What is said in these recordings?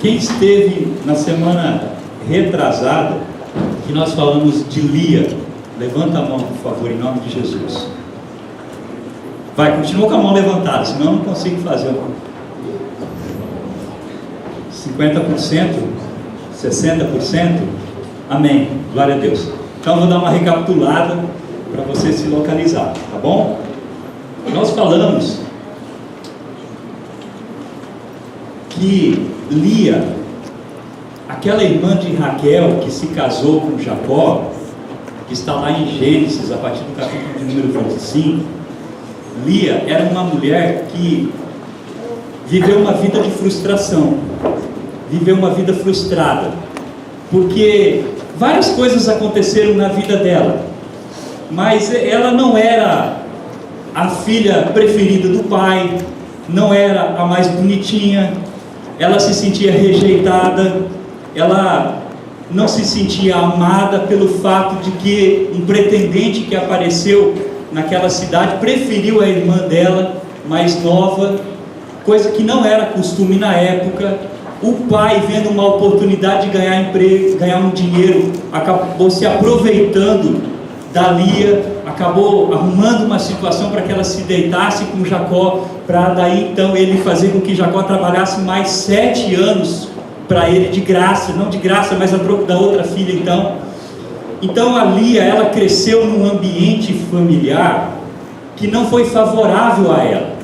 Quem esteve na semana retrasada, que nós falamos de Lia, levanta a mão, por favor, em nome de Jesus. Vai, continua com a mão levantada, senão eu não consigo fazer. 50%? 60%? Amém, glória a Deus. Então eu vou dar uma recapitulada para você se localizar, tá bom? Nós falamos que Lia, aquela irmã de Raquel que se casou com Jacó, que está lá em Gênesis, a partir do capítulo de número 25, Lia era uma mulher que viveu uma vida de frustração, viveu uma vida frustrada, porque várias coisas aconteceram na vida dela, mas ela não era a filha preferida do pai, não era a mais bonitinha, ela se sentia rejeitada, ela não se sentia amada pelo fato de que um pretendente que apareceu naquela cidade preferiu a irmã dela, mais nova, coisa que não era costume na época. O pai, vendo uma oportunidade de ganhar emprego, ganhar um dinheiro, acabou se aproveitando da Lia, acabou arrumando uma situação para que ela se deitasse com Jacó, para daí então ele fazer com que Jacó trabalhasse mais 7 anos para ele de graça, não de graça, mas a troco da outra filha. Então a Lia, ela cresceu num ambiente familiar que não foi favorável a ela,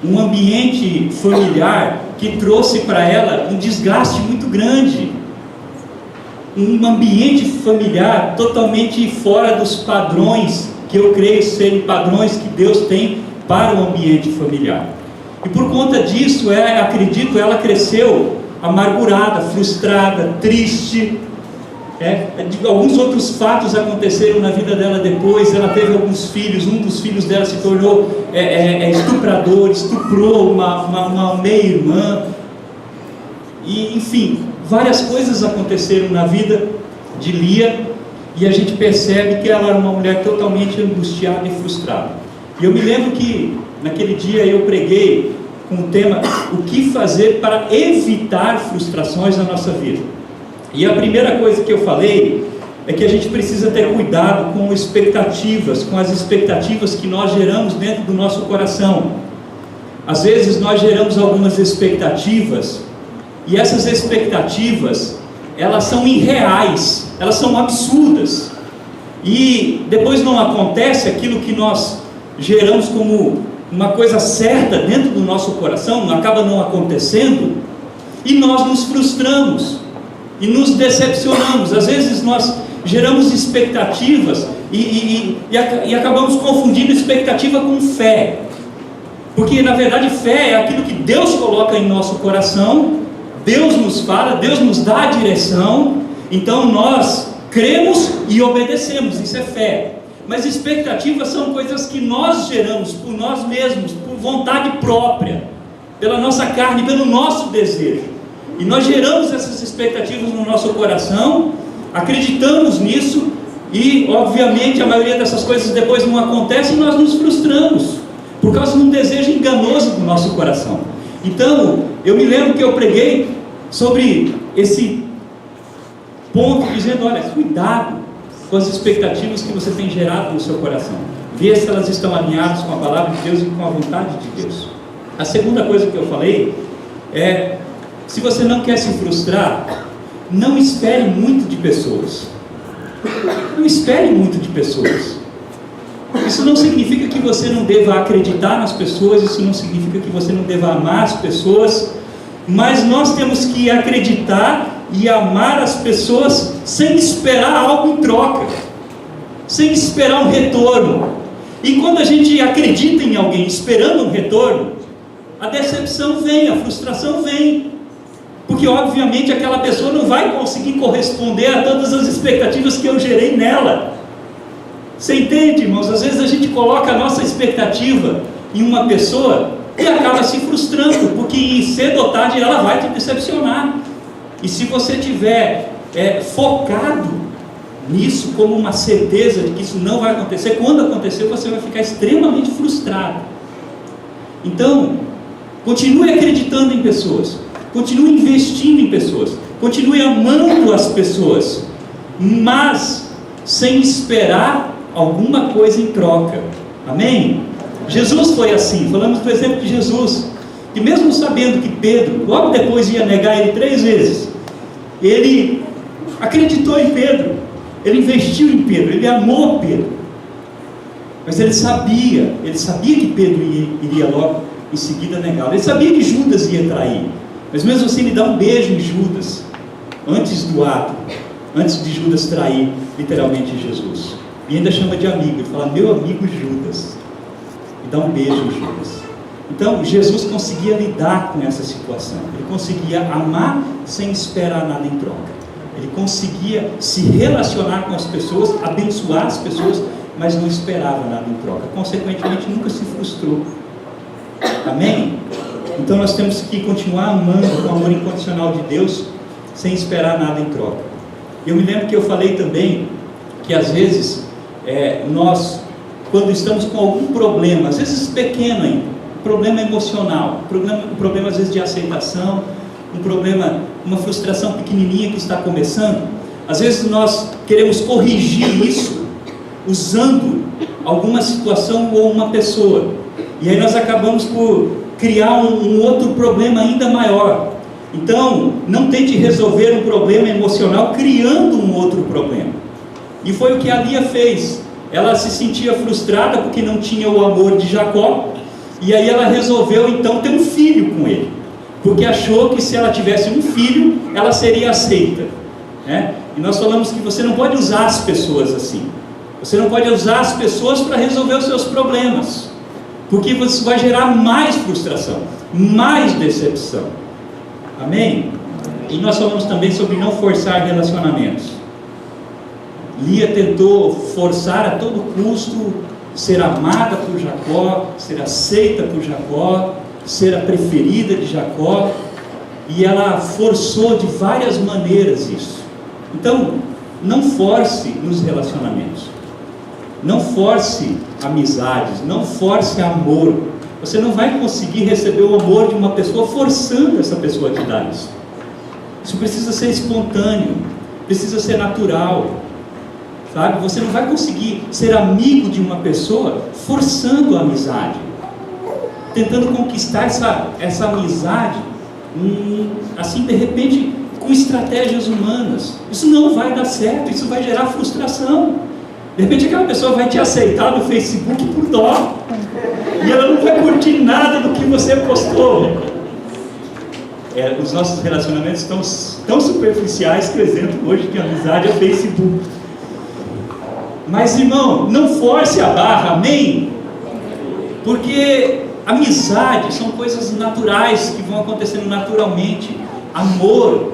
um ambiente familiar que trouxe para ela um desgaste muito grande, um ambiente familiar totalmente fora dos padrões que eu creio serem padrões que Deus tem para o ambiente familiar. E por conta disso, acredito, ela cresceu amargurada, frustrada, triste. Alguns outros fatos aconteceram na vida dela depois. Ela teve alguns filhos, um dos filhos dela se tornou estuprador, estuprou uma meia-irmã, e enfim, várias coisas aconteceram na vida de Lia, e a gente percebe que ela era uma mulher totalmente angustiada e frustrada. E eu me lembro que naquele dia eu preguei com o tema: o que fazer para evitar frustrações na nossa vida. E a primeira coisa que eu falei é que a gente precisa ter cuidado com expectativas, com as expectativas que nós geramos dentro do nosso coração. Às vezes nós geramos algumas expectativas, e essas expectativas, elas são irreais, elas são absurdas, e depois não acontece aquilo que nós geramos como uma coisa certa dentro do nosso coração, acaba não acontecendo, e nós nos frustramos e nos decepcionamos. Às vezes nós geramos expectativas e acabamos confundindo expectativa com fé, porque na verdade fé é aquilo que Deus coloca em nosso coração. Deus nos fala, Deus nos dá a direção, então nós cremos e obedecemos, isso é fé. Mas expectativas são coisas que nós geramos por nós mesmos, por vontade própria, pela nossa carne, pelo nosso desejo. E nós geramos essas expectativas no nosso coração, acreditamos nisso, e obviamente a maioria dessas coisas depois não acontece, e nós nos frustramos, por causa de um desejo enganoso do nosso coração. Então, eu me lembro que eu preguei sobre esse ponto, dizendo: olha, cuidado com as expectativas que você tem gerado no seu coração, ver se elas estão alinhadas com a palavra de Deus e com a vontade de Deus. A segunda coisa que eu falei é: se você não quer se frustrar, não espere muito de pessoas. Não espere muito de pessoas. Isso não significa que você não deva acreditar nas pessoas, isso não significa que você não deva amar as pessoas, mas nós temos que acreditar e amar as pessoas sem esperar algo em troca, sem esperar um retorno. E quando a gente acredita em alguém esperando um retorno, a decepção vem, a frustração vem, porque obviamente aquela pessoa não vai conseguir corresponder a todas as expectativas que eu gerei nela. Você entende, irmãos? Às vezes a gente coloca a nossa expectativa em uma pessoa e acaba se frustrando, porque cedo ou tarde ela vai te decepcionar. E se você tiver focado nisso como uma certeza de que isso não vai acontecer, quando acontecer você vai ficar extremamente frustrado. Então, continue acreditando em pessoas, continue investindo em pessoas, continue amando as pessoas, mas sem esperar alguma coisa em troca. Amém? Jesus foi assim. Falamos do exemplo de Jesus, que mesmo sabendo que Pedro logo depois ia negar ele 3 vezes, ele acreditou em Pedro, ele investiu em Pedro, ele amou Pedro, mas ele sabia que Pedro iria logo em seguida negá-lo, ele sabia que Judas ia trair, mas mesmo assim ele dá um beijo em Judas, antes do ato, antes de Judas trair literalmente Jesus, e ainda chama de amigo, ele fala: meu amigo Judas, e dá um beijo em Judas. Então Jesus conseguia lidar com essa situação, ele conseguia amar sem esperar nada em troca, ele conseguia se relacionar com as pessoas, abençoar as pessoas, mas não esperava nada em troca, consequentemente nunca se frustrou. Amém? Então nós temos que continuar amando com o amor incondicional de Deus, sem esperar nada em troca. Eu me lembro que eu falei também que às vezes nós, quando estamos com algum problema, às vezes pequeno ainda, um problema emocional, um problema às vezes de aceitação, um problema, uma frustração pequenininha que está começando, às vezes nós queremos corrigir isso usando alguma situação ou uma pessoa, e aí nós acabamos por criar um outro problema ainda maior. Então não tente resolver um problema emocional criando um outro problema, e foi o que a Lia fez. Ela se sentia frustrada porque não tinha o amor de Jacó, e aí ela resolveu então ter um filho com ele, porque achou que se ela tivesse um filho, ela seria aceita, né? E nós falamos que você não pode usar as pessoas assim, você não pode usar as pessoas para resolver os seus problemas, porque você vai gerar mais frustração, mais decepção. Amém? E nós falamos também sobre não forçar relacionamentos. Lia tentou forçar a todo custo ser amada por Jacó, ser aceita por Jacó, ser a preferida de Jacó, e ela forçou de várias maneiras isso. Então, não force nos relacionamentos, não force amizades, não force amor. Você não vai conseguir receber o amor de uma pessoa forçando essa pessoa a te dar isso. Isso precisa ser espontâneo, precisa ser natural, sabe? Você não vai conseguir ser amigo de uma pessoa forçando a amizade, tentando conquistar essa amizade, assim de repente, com estratégias humanas. Isso não vai dar certo, isso vai gerar frustração. De repente aquela pessoa vai te aceitar no Facebook por dó, e ela não vai curtir nada do que você postou. Os nossos relacionamentos estão tão superficiais que o exemplo hoje de amizade é o Facebook. Mas irmão, não force a barra, amém? Porque amizade são coisas naturais que vão acontecendo naturalmente. Amor,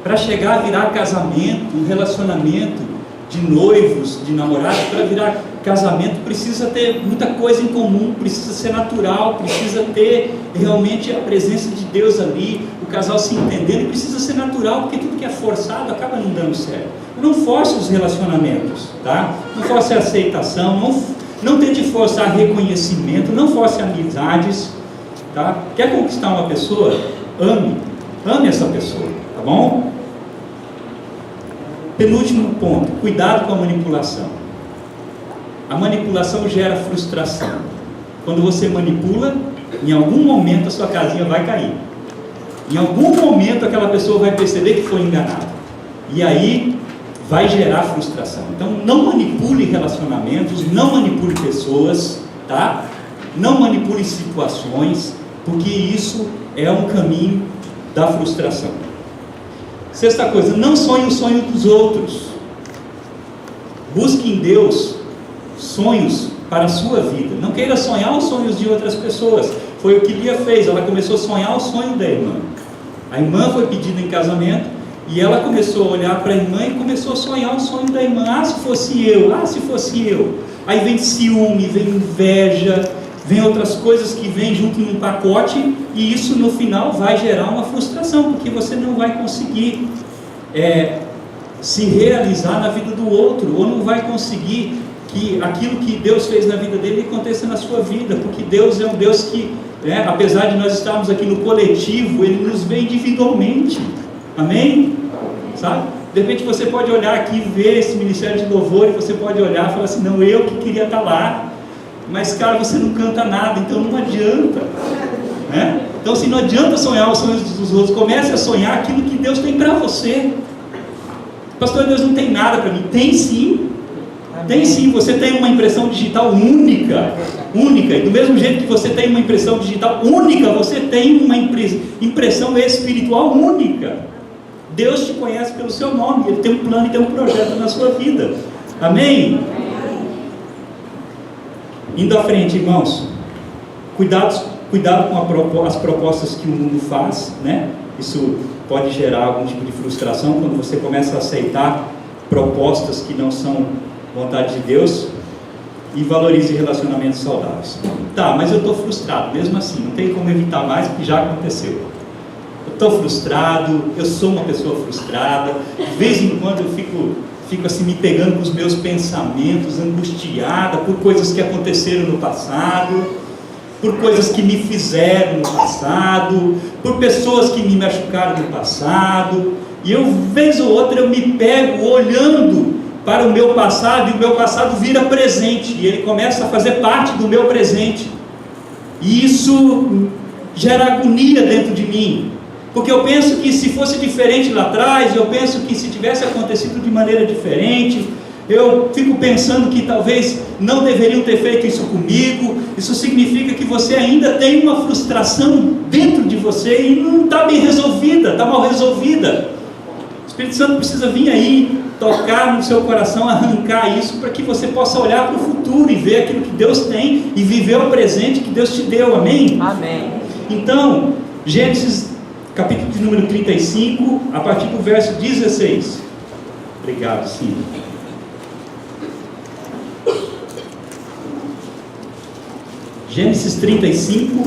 para chegar a virar casamento, um relacionamento de noivos, de namorados, para virar casamento precisa ter muita coisa em comum, precisa ser natural, precisa ter realmente a presença de Deus ali, o casal se entendendo, precisa ser natural, porque tudo que é forçado acaba não dando certo. Não force os relacionamentos, tá? Não force a aceitação, não tente forçar reconhecimento, não force amizades, tá? Quer conquistar uma pessoa? Ame essa pessoa, tá bom? Penúltimo ponto, cuidado com a manipulação. A manipulação gera frustração. Quando você manipula, em algum momento a sua casinha vai cair. Em algum momento aquela pessoa vai perceber que foi enganada, e aí vai gerar frustração. Então não manipule relacionamentos, não manipule pessoas, tá? Não manipule situações, porque isso é um caminho da frustração. Sexta coisa, não sonhe o sonho dos outros. Busque em Deus sonhos para a sua vida. Não queira sonhar os sonhos de outras pessoas. Foi o que Lia fez, ela começou a sonhar o sonho da irmã. A irmã foi pedida em casamento, e ela começou a olhar para a irmã e começou a sonhar o sonho da irmã. Ah, se fosse eu, se fosse eu. Aí vem ciúme, vem inveja, vem outras coisas que vêm junto em um pacote, e isso no final vai gerar uma frustração, porque você não vai conseguir se realizar na vida do outro, ou não vai conseguir que aquilo que Deus fez na vida dele aconteça na sua vida, porque Deus é um Deus que, apesar de nós estarmos aqui no coletivo, Ele nos vê individualmente. Amém? Sabe? De repente você pode olhar aqui, ver esse ministério de louvor, e você pode olhar e falar assim: não, eu que queria estar lá, mas cara, você não canta nada, então não adianta, né? Então assim, não adianta sonhar os sonhos dos outros, comece a sonhar aquilo que Deus tem para você. Pastor, Deus não tem nada para mim. Tem sim. Tem sim, você tem uma impressão digital única, e do mesmo jeito que você tem uma impressão digital única, você tem uma impressão espiritual única. Deus te conhece pelo seu nome, Ele tem um plano e tem um projeto na sua vida. Amém? Indo à frente, irmãos, cuidado com as propostas que o mundo faz, né? Isso pode gerar algum tipo de frustração quando você começa a aceitar propostas que não são vontade de Deus, e valorize relacionamentos saudáveis. Tá, mas eu estou frustrado, mesmo assim, não tem como evitar mais, porque já aconteceu. Eu estou frustrado, eu sou uma pessoa frustrada, de vez em quando eu fico assim me pegando com os meus pensamentos, angustiada por coisas que aconteceram no passado, por coisas que me fizeram no passado, por pessoas que me machucaram no passado, e eu, vez ou outra, eu me pego olhando para o meu passado, e o meu passado vira presente, e ele começa a fazer parte do meu presente, e isso gera agonia dentro de mim, porque eu penso que se fosse diferente lá atrás, eu penso que se tivesse acontecido de maneira diferente, eu fico pensando que talvez não deveriam ter feito isso comigo. Isso significa que você ainda tem uma frustração dentro de você, e não está bem resolvida, está mal resolvida. O Espírito Santo precisa vir aí, tocar no seu coração, arrancar isso, para que você possa olhar para o futuro e ver aquilo que Deus tem, e viver o presente que Deus te deu. Amém? Amém. Então, Gênesis capítulo de número 35, a partir do verso 16. Obrigado, sim. Gênesis 35,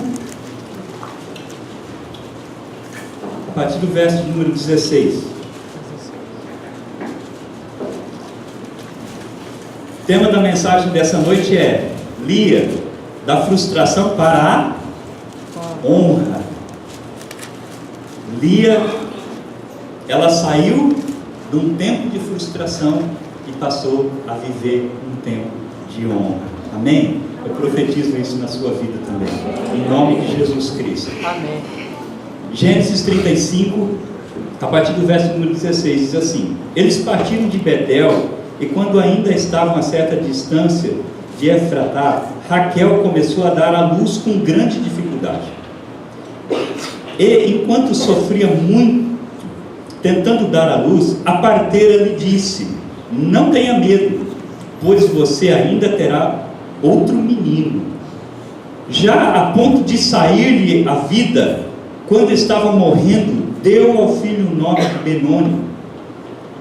a partir do verso de número 16. O tema da mensagem dessa noite é: Lia, da frustração para a honra. Lia, ela saiu de um tempo de frustração e passou a viver um tempo de honra. Amém? Eu profetizo isso na sua vida também, em nome de Jesus Cristo. Amém. Gênesis 35, a partir do verso número 16, diz assim: eles partiram de Betel, e quando ainda estavam a certa distância de Efratá, Raquel começou a dar à luz com grande dificuldade. E enquanto sofria muito, tentando dar à luz, a parteira lhe disse: não tenha medo, pois você ainda terá outro menino. Já a ponto de sair-lhe a vida, quando estava morrendo, deu ao filho o nome de Benoni,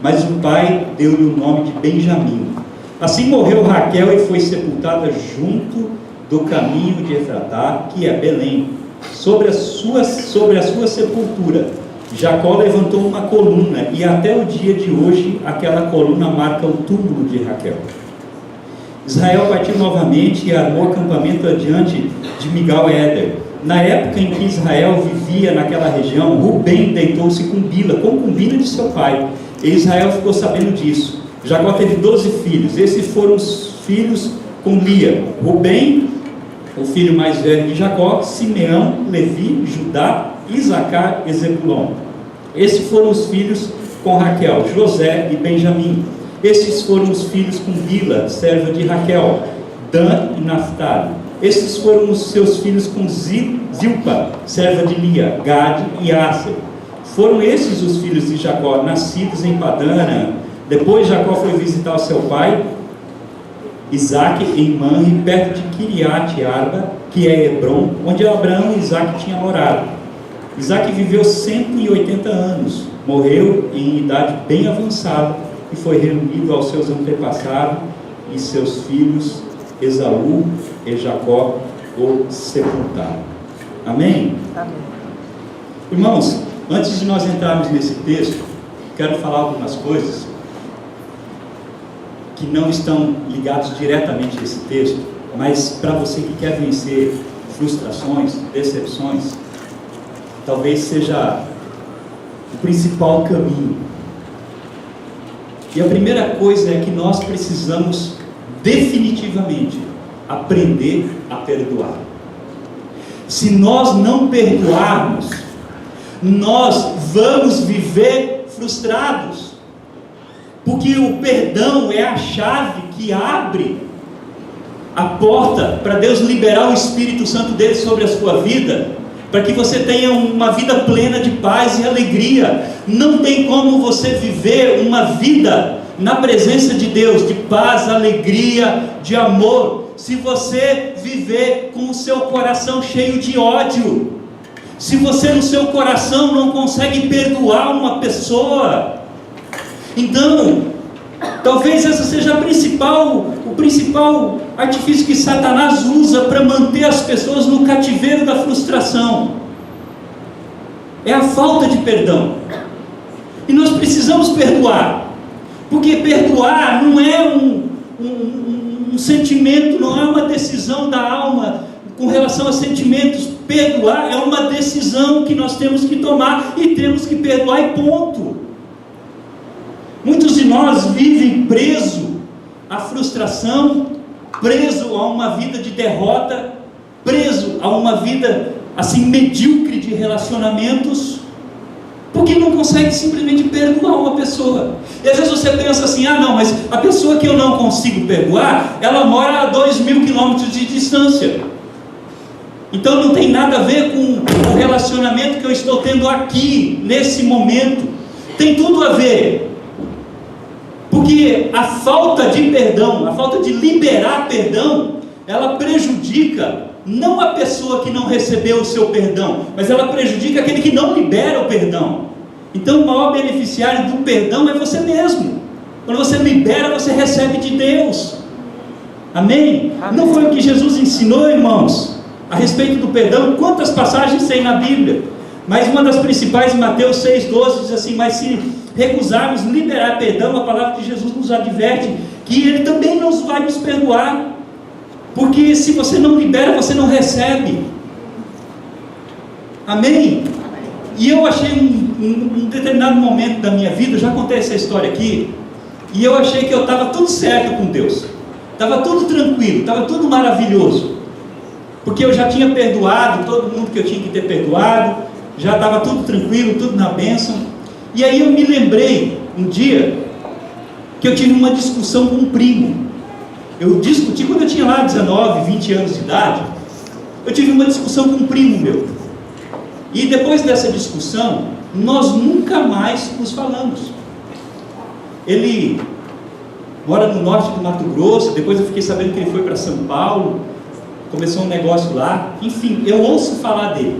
mas o pai deu-lhe o nome de Benjamim. Assim morreu Raquel e foi sepultada junto do caminho de Efratá, que é Belém. Sobre a sua sepultura, Jacó levantou uma coluna, e até o dia de hoje aquela coluna marca o túmulo de Raquel. Israel partiu novamente e armou acampamento adiante de Migdal-Éder. Na época em que Israel vivia naquela região, Rubem deitou-se com Bila, concubina de seu pai, e Israel ficou sabendo disso. Jacó teve 12 filhos, esses foram os filhos com Lia: Rubem, o filho mais velho de Jacó, Simeão, Levi, Judá, Isacar e Zebulon. Esses foram os filhos com Raquel: José e Benjamim. Estes foram os filhos com Bila, serva de Raquel: Dan e Naftali. Estes foram os seus filhos com Zilpa, serva de Lia: Gade e Aser. Foram esses os filhos de Jacó, nascidos em Padã. Depois Jacó foi visitar o seu pai Isaque em Manre, perto de Kiriat Arba, que é Hebron, onde Abraão e Isaque tinham morado. Isaque viveu 180 anos, morreu em idade bem avançada, e foi reunido aos seus antepassados, e seus filhos Esaú e Jacó o sepultaram. Amém? Amém. Irmãos, antes de nós entrarmos nesse texto, quero falar algumas coisas que não estão ligados diretamente a esse texto, mas para você que quer vencer frustrações, decepções, talvez seja o principal caminho. E a primeira coisa é que nós precisamos definitivamente aprender a perdoar. Se nós não perdoarmos, nós vamos viver frustrados, porque o perdão é a chave que abre a porta para Deus liberar o Espírito Santo dele sobre a sua vida, para que você tenha uma vida plena de paz e alegria. Não tem como você viver uma vida na presença de Deus, de paz, alegria, de amor, se você viver com o seu coração cheio de ódio, se você no seu coração não consegue perdoar uma pessoa. Então, talvez essa seja o principal artifício que Satanás usa para manter as pessoas no cativeiro da frustração. É a falta de perdão. E nós precisamos perdoar, porque perdoar não é um sentimento, não é uma decisão da alma com relação a sentimentos. Perdoar é uma decisão que nós temos que tomar, e temos que perdoar e ponto. Muitos de nós vivem preso à frustração, preso a uma vida de derrota, preso a uma vida assim medíocre de relacionamentos, porque não consegue simplesmente perdoar uma pessoa. E às vezes você pensa assim: ah não, mas a pessoa que eu não consigo perdoar, ela mora a 2.000 quilômetros de distância, então não tem nada a ver com o relacionamento que eu estou tendo aqui, nesse momento. Tem tudo a ver, porque a falta de perdão, a falta de liberar perdão, ela prejudica não a pessoa que não recebeu o seu perdão, mas ela prejudica aquele que não libera o perdão. Então o maior beneficiário do perdão é você mesmo. Quando você libera, você recebe de Deus. Amém? Não foi o que Jesus ensinou, irmãos, a respeito do perdão? Quantas passagens tem na Bíblia? Mas uma das principais, em Mateus 6,12, diz assim: mas se recusarmos liberar perdão, a palavra de Jesus nos adverte que Ele também não vai nos perdoar, porque se você não libera, você não recebe. Amém? E eu achei um determinado momento da minha vida, eu já contei essa história aqui, e eu achei que eu estava tudo certo com Deus, estava tudo tranquilo, estava tudo maravilhoso, porque eu já tinha perdoado todo mundo que eu tinha que ter perdoado, já estava tudo tranquilo, tudo na bênção. E aí eu me lembrei um dia que eu tive uma discussão com um primo. Eu discuti quando eu tinha lá 19, 20 anos de idade. Eu tive uma discussão com um primo meu, e depois dessa discussão nós nunca mais nos falamos. Ele mora no norte do Mato Grosso, depois eu fiquei sabendo que ele foi para São Paulo, começou um negócio lá. Enfim, eu ouvia falar dele,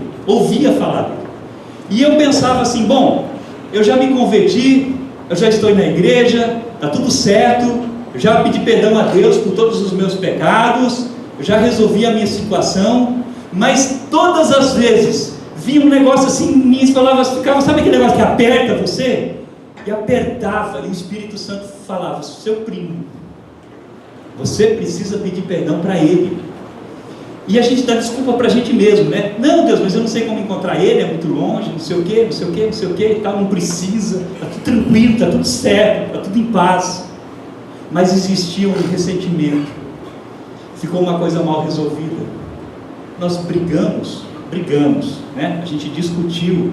e eu pensava assim: bom, eu já me converti, eu já estou na igreja, está tudo certo, eu já pedi perdão a Deus por todos os meus pecados, eu já resolvi a minha situação. Mas todas as vezes vinha um negócio assim, minhas palavras ficavam, sabe aquele negócio que aperta você? E apertava, e o Espírito Santo falava: seu primo, você precisa pedir perdão para ele. E a gente dá desculpa para a gente mesmo, né? Não, Deus, mas eu não sei como encontrar ele, é muito longe, não sei o que, não sei o que, não sei o que e tal, não precisa, está tudo tranquilo, está tudo certo, está tudo em paz. Mas existia um ressentimento, ficou uma coisa mal resolvida. Nós brigamos, né? A gente discutiu,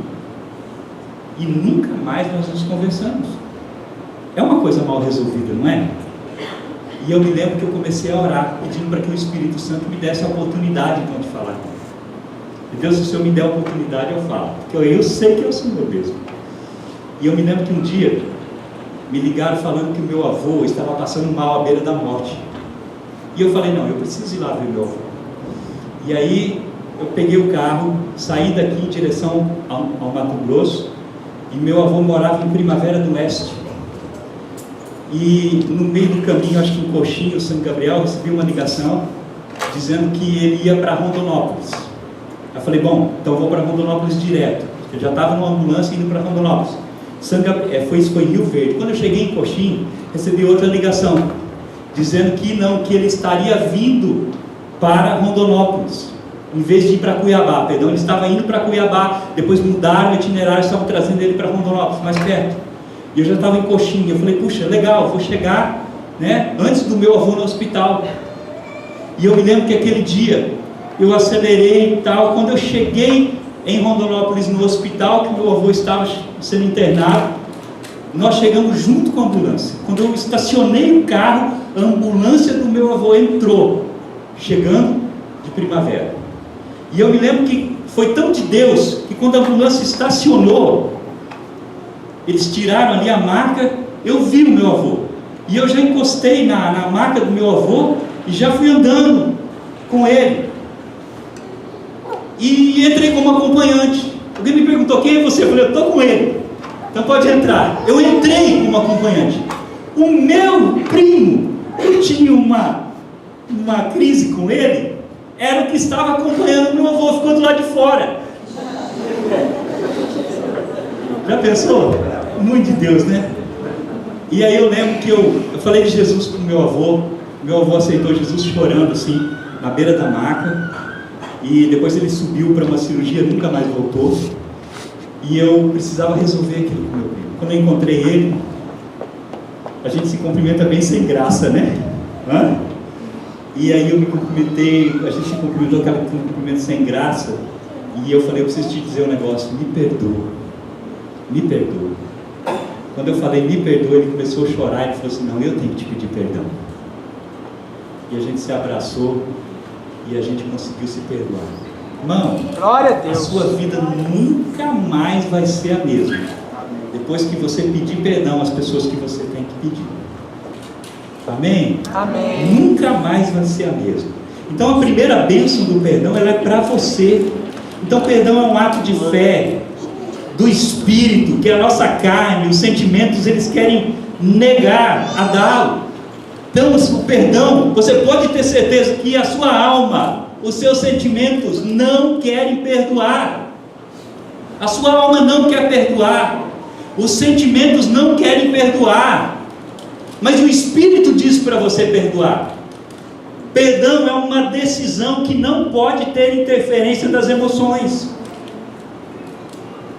e nunca mais nós nos conversamos. É uma coisa mal resolvida, não é? E eu me lembro que eu comecei a orar, pedindo para que o Espírito Santo me desse a oportunidade então de falar. E Deus, se o Senhor me der a oportunidade, eu falo, porque eu sei que é o Senhor mesmo. E eu me lembro que um dia me ligaram falando que o meu avô estava passando mal à beira da morte. E eu falei: não, eu preciso ir lá ver meu avô. E aí eu peguei o carro, saí daqui em direção ao Mato Grosso, e meu avô morava em Primavera do Leste. E no meio do caminho, acho que em Coxinho, São Gabriel, recebi uma ligação dizendo que ele ia para Rondonópolis. Eu falei: bom, então eu vou para Rondonópolis direto. Eu já estava numa ambulância indo para Rondonópolis. Isso foi em Rio Verde. Quando eu cheguei em Coxinho, recebi outra ligação. dizendo que não, que ele estaria vindo para Rondonópolis, em vez de ir para Cuiabá, perdão, ele estava indo para Cuiabá, depois mudaram o itinerário, estavam trazendo ele para Rondonópolis, mais perto, e eu já estava em Coxinha. Eu falei, puxa, legal, vou chegar, né, antes do meu avô no hospital. E eu me lembro que aquele dia, eu acelerei e tal, quando eu cheguei em Rondonópolis, no hospital, que meu avô estava sendo internado, nós chegamos junto com a ambulância. Quando eu estacionei o carro, a ambulância do meu avô entrou, chegando de Primavera. E eu me lembro que foi tão de Deus, que quando a ambulância estacionou, eles tiraram ali a maca, eu vi o meu avô, e eu já encostei na maca do meu avô, e já fui andando com ele, e entrei como acompanhante. Alguém me perguntou, quem é você? Eu falei, eu estou com ele, então pode entrar. Eu entrei como acompanhante. O meu primo, eu tinha uma crise com ele, era o que estava acompanhando meu avô, ficou do lado de fora. Já pensou? Muito de Deus, né? E aí eu lembro que eu falei de Jesus para o meu avô aceitou Jesus chorando assim, na beira da maca, e depois ele subiu para uma cirurgia, nunca mais voltou, e eu precisava resolver aquilo com meu primo. Quando eu encontrei ele, a gente se cumprimenta bem sem graça, né? Hã? E aí eu me cumprimentei, a gente se cumprimentou aquele cumprimento sem graça, e eu falei, eu preciso te dizer um negócio, me perdoa, me perdoa. Quando eu falei, me perdoa, ele começou a chorar, ele falou assim, não, eu tenho que te pedir perdão. E a gente se abraçou, e a gente conseguiu se perdoar. Irmão, glória a Deus. A sua vida nunca mais vai ser a mesma, depois que você pedir perdão às pessoas que você tem que pedir. Amém? Amém. Nunca mais vai ser a mesma. Então a primeira bênção do perdão, ela é para você. Então perdão é um ato de fé do Espírito, que a nossa carne, os sentimentos, eles querem negar a dá-lo. Então o perdão, você pode ter certeza que a sua alma, os seus sentimentos não querem perdoar. A sua alma não quer perdoar, os sentimentos não querem perdoar, mas o Espírito diz para você perdoar. Perdão é uma decisão que não pode ter interferência das emoções.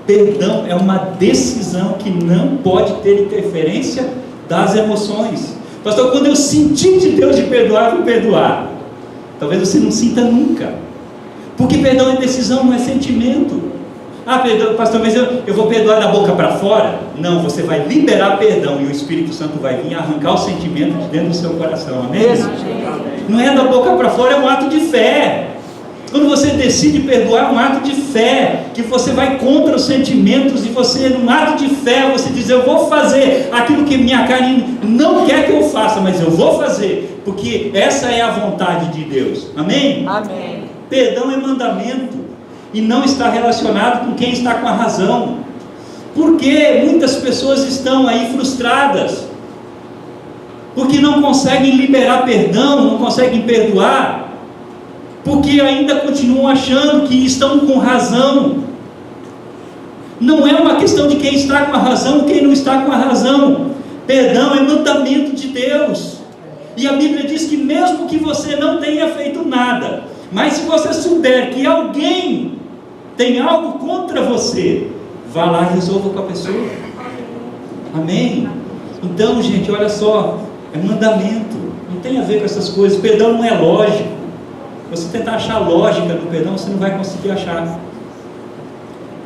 Perdão é uma decisão que não pode ter interferência das emoções. Pastor, quando eu sentir de Deus de perdoar, eu vou perdoar. Talvez você não sinta nunca, porque perdão é decisão, não é sentimento. Ah, perdão, pastor, mas eu vou perdoar da boca para fora? Não, você vai liberar perdão, e o Espírito Santo vai vir arrancar o sentimento de dentro do seu coração, amém? Não é da boca para fora, é um ato de fé. Quando você decide perdoar, é um ato de fé, que você vai contra os sentimentos, e você, num ato de fé, você diz, eu vou fazer aquilo que minha carne não quer que eu faça, mas eu vou fazer, porque essa é a vontade de Deus, amém? Amém. Perdão é mandamento, e não está relacionado com quem está com a razão, porque muitas pessoas estão aí frustradas, porque não conseguem liberar perdão, não conseguem perdoar, porque ainda continuam achando que estão com razão. Não é uma questão de quem está com a razão ou quem não está com a razão. Perdão é mandamento de Deus, e a Bíblia diz que mesmo que você não tenha feito nada, mas se você souber que alguém tem algo contra você, vá lá e resolva com a pessoa. Amém? Então, gente, olha só, é mandamento, não tem a ver com essas coisas. Perdão não é lógico. Você tentar achar lógica no perdão, você não vai conseguir achar.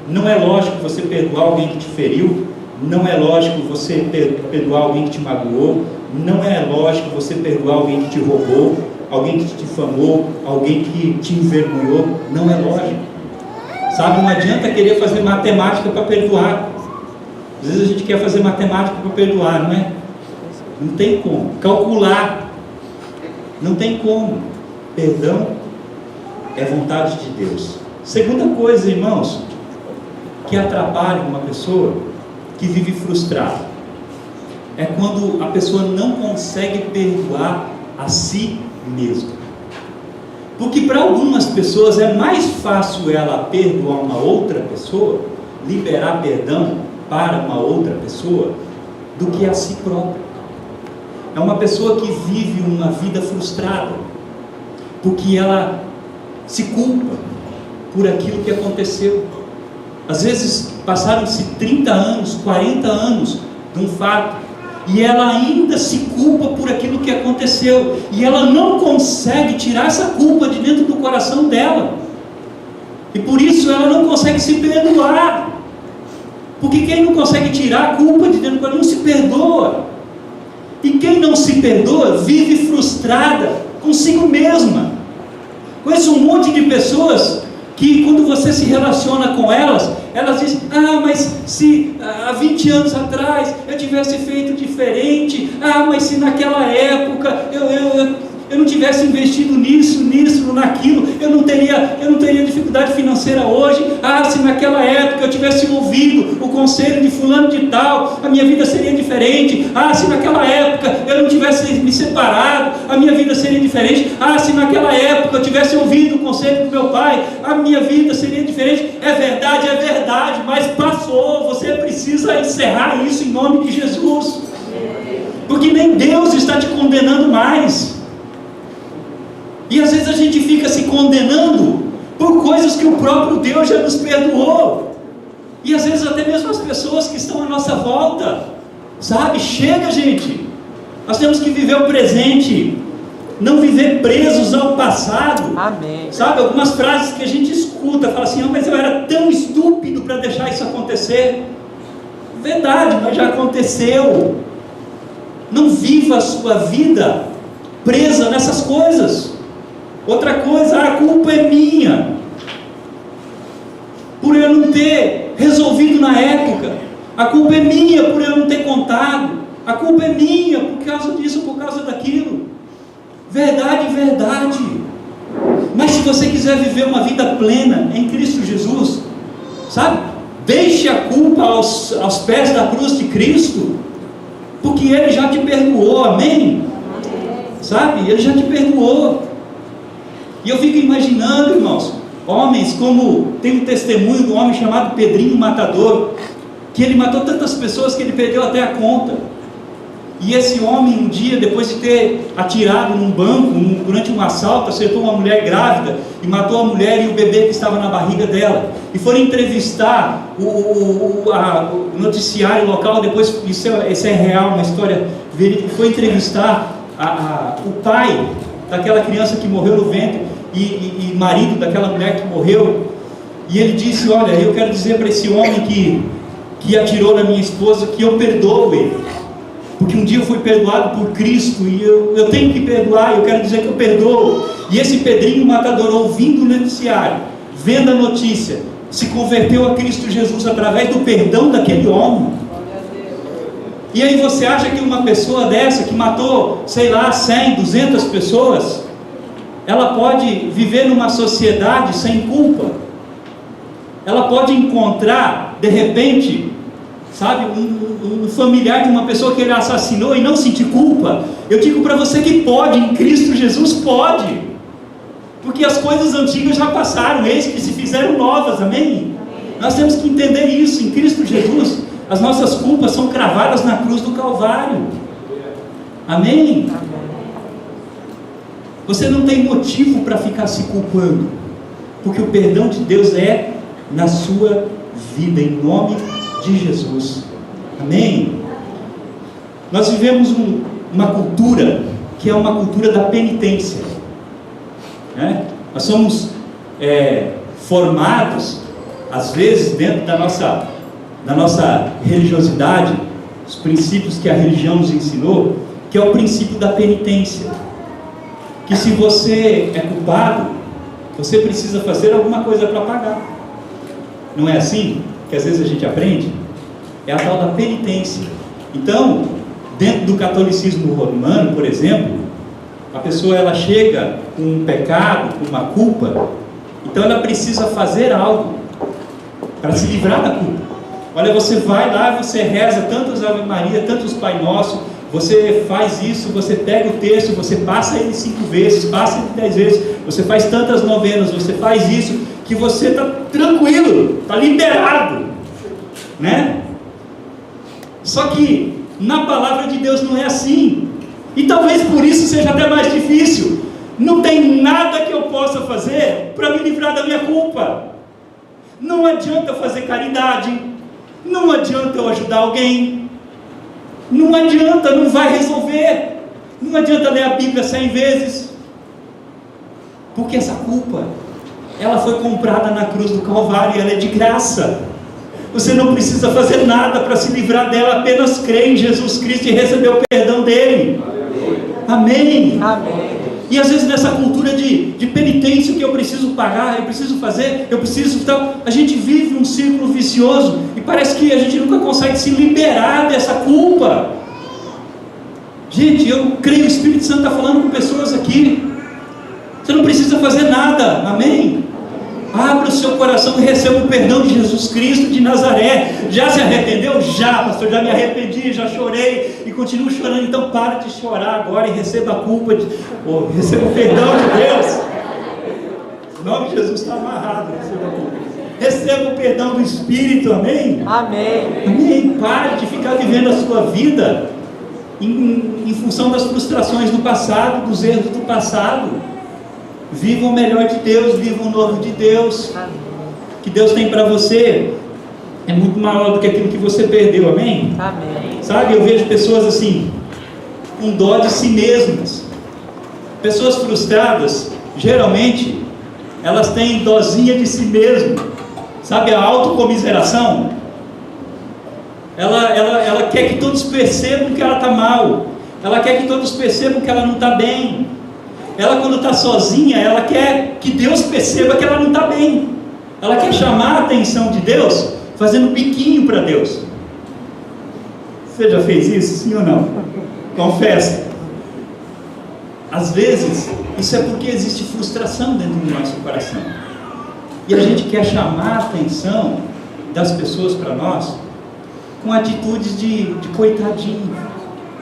Não é lógico você perdoar alguém que te feriu, não é lógico você perdoar alguém que te magoou, não é lógico você perdoar alguém que te roubou, alguém que te difamou, alguém que te envergonhou. Não é lógico. Sabe, não adianta querer fazer matemática para perdoar. Às vezes a gente quer fazer matemática para perdoar, não é? Não tem como. Calcular, não tem como. Perdão é vontade de Deus. Segunda coisa, irmãos, que atrapalha uma pessoa que vive frustrada, é quando a pessoa não consegue perdoar a si mesma. Porque para algumas pessoas é mais fácil ela perdoar uma outra pessoa, liberar perdão para uma outra pessoa, do que a si própria. é uma pessoa que vive uma vida frustrada, porque ela se culpa por aquilo que aconteceu. Às vezes passaram-se 30 anos, 40 anos de um fato, e ela ainda se culpa por aquilo que aconteceu, e ela não consegue tirar essa culpa de dentro do coração dela, e por isso ela não consegue se perdoar, porque quem não consegue tirar a culpa de dentro do coração não se perdoa, e quem não se perdoa vive frustrada consigo mesma. Conheço um monte de pessoas que quando você se relaciona com elas, elas dizem: mas se há 20 anos atrás eu tivesse feito diferente, mas se naquela época eu não tivesse investido nisso, naquilo, eu não teria dificuldade financeira hoje. Se naquela época eu tivesse ouvido o conselho de fulano de tal, a minha vida seria diferente. Se naquela época eu não tivesse me separado, a minha vida seria diferente. Se naquela época eu tivesse ouvido o conselho do meu pai, a minha vida seria diferente. É verdade, mas passou. Você precisa encerrar isso em nome de Jesus, porque nem Deus está te condenando mais. E às vezes a gente fica se condenando por coisas que o próprio Deus já nos perdoou. E às vezes até mesmo as pessoas que estão à nossa volta, sabe? Chega, gente. Nós temos que viver o presente, não viver presos ao passado. Amém. Sabe? Algumas frases que a gente escuta, fala assim: mas eu era tão estúpido para deixar isso acontecer. Verdade, mas já aconteceu. Não viva a sua vida presa nessas coisas. Outra coisa: a culpa é minha, por eu não ter resolvido na época. A culpa é minha por eu não ter contado. A culpa é minha por causa disso, por causa daquilo. Verdade. Mas se você quiser viver uma vida plena em Cristo Jesus, sabe? Deixe a culpa aos pés da cruz de Cristo, porque Ele já te perdoou. Amém? Sabe? Ele já te perdoou. E eu fico imaginando, irmãos, homens como tem um testemunho de um homem chamado Pedrinho Matador, que ele matou tantas pessoas que ele perdeu até a conta. E esse homem, um dia, depois de ter atirado num banco, durante um assalto, acertou uma mulher grávida e matou a mulher e o bebê que estava na barriga dela. E foram entrevistar o noticiário local, depois, isso é real, uma história verídica. Foi entrevistar o pai daquela criança que morreu no ventre e marido daquela mulher que morreu, e ele disse: olha, eu quero dizer para esse homem que atirou na minha esposa que eu perdoo ele, porque um dia eu fui perdoado por Cristo e eu tenho que perdoar. Eu quero dizer que eu perdoo. E esse Pedrinho Matador, ouvindo o noticiário, vendo a notícia, se converteu a Cristo Jesus através do perdão daquele homem. E aí você acha que uma pessoa dessa, que matou, 100, 200 pessoas, ela pode viver numa sociedade sem culpa? Ela pode encontrar, de repente, sabe, um familiar de uma pessoa que ele assassinou e não sentir culpa? Eu digo para você que pode, em Cristo Jesus pode, porque as coisas antigas já passaram, eis que se fizeram novas. Amém? Nós temos que entender isso. Em Cristo Jesus, as nossas culpas são cravadas na cruz do Calvário. Amém? Você não tem motivo para ficar se culpando, porque o perdão de Deus é na sua vida, em nome de Jesus. Amém? Nós vivemos uma cultura que é uma cultura da penitência, né? Nós somos formados, às vezes, dentro da nossa religiosidade, os princípios que a religião nos ensinou, que é o princípio da penitência, que se você é culpado, você precisa fazer alguma coisa para pagar. Não é assim que às vezes a gente aprende? É a tal da penitência. Então, dentro do catolicismo romano, por exemplo, a pessoa ela chega com um pecado, com uma culpa, então ela precisa fazer algo para se livrar da culpa. Olha, você vai lá, você reza tantas Ave Maria, tantos Pai Nosso, você faz isso, você pega o texto, você passa ele 5 vezes, passa ele 10 vezes, você faz tantas novenas, você faz isso, que você está tranquilo, está liberado, né? Só que na palavra de Deus não é assim. E talvez por isso seja até mais difícil. Não tem nada que eu possa fazer para me livrar da minha culpa. Não adianta fazer caridade, não adianta eu ajudar alguém, não adianta, não vai resolver. Não adianta ler a Bíblia 100 vezes, porque essa culpa, ela foi comprada na cruz do Calvário, ela é de graça. Você não precisa fazer nada para se livrar dela, apenas crer em Jesus Cristo e receber o perdão dele. Amém. Amém. E às vezes nessa cultura de penitência, que eu preciso pagar, eu preciso fazer, eu preciso tal, a gente vive um círculo vicioso, e parece que a gente nunca consegue se liberar dessa culpa. Gente, eu creio que o Espírito Santo está falando com pessoas aqui. Você não precisa fazer nada, amém? Abra o seu coração e receba o perdão de Jesus Cristo de Nazaré. Já se arrependeu? Já, pastor, já me arrependi, já chorei e continuo chorando. Então para de chorar agora e receba a culpa, receba o perdão de Deus. O nome de Jesus está amarrado. Receba o perdão do Espírito, amém? Amém. Amém. Pare de ficar vivendo a sua vida em função das frustrações do passado, dos erros do passado. Viva o melhor de Deus, viva o novo de Deus. Que Deus tem para você é muito maior do que aquilo que você perdeu, amém? Amém. Sabe, eu vejo pessoas assim, com dó de si mesmas. Pessoas frustradas, geralmente, elas têm dozinha de si mesmo. Sabe, a autocomiseração? Ela quer que todos percebam que ela está mal. Ela quer que todos percebam que ela não está bem. Ela, quando está sozinha, ela quer que Deus perceba que ela não está bem. Ela quer chamar a atenção de Deus, fazendo biquinho para Deus. Você já fez isso, sim ou não? Confessa. Às vezes, isso é porque existe frustração dentro do nosso coração. E a gente quer chamar a atenção das pessoas para nós com atitudes de coitadinho.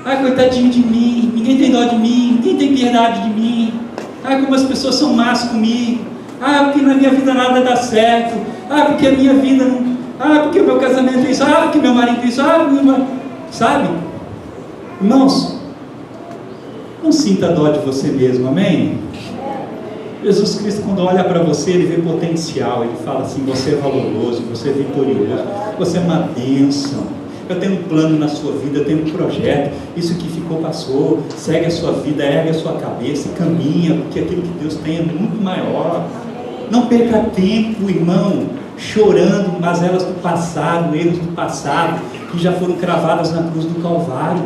Ai, coitadinho de mim, ninguém tem dó de mim, ninguém tem piedade de mim. Ai, como as pessoas são más comigo. Ah, porque na minha vida nada dá certo. Ah, porque a minha vida não... Ah, porque o meu casamento é isso. Ah, porque meu marido é isso. Ah, meu... Sabe? Irmãos, não sinta dó de você mesmo, amém? Jesus Cristo, quando olha para você, Ele vê potencial. Ele fala assim, você é valoroso, você é vitorioso, você é uma bênção. Eu tenho um plano na sua vida, eu tenho um projeto. Isso que ficou, passou. Segue a sua vida, ergue a sua cabeça, caminha, porque aquilo que Deus tem é muito maior. Não perca tempo, irmão, chorando mazelas do passado, erros do passado, que já foram cravadas na cruz do Calvário.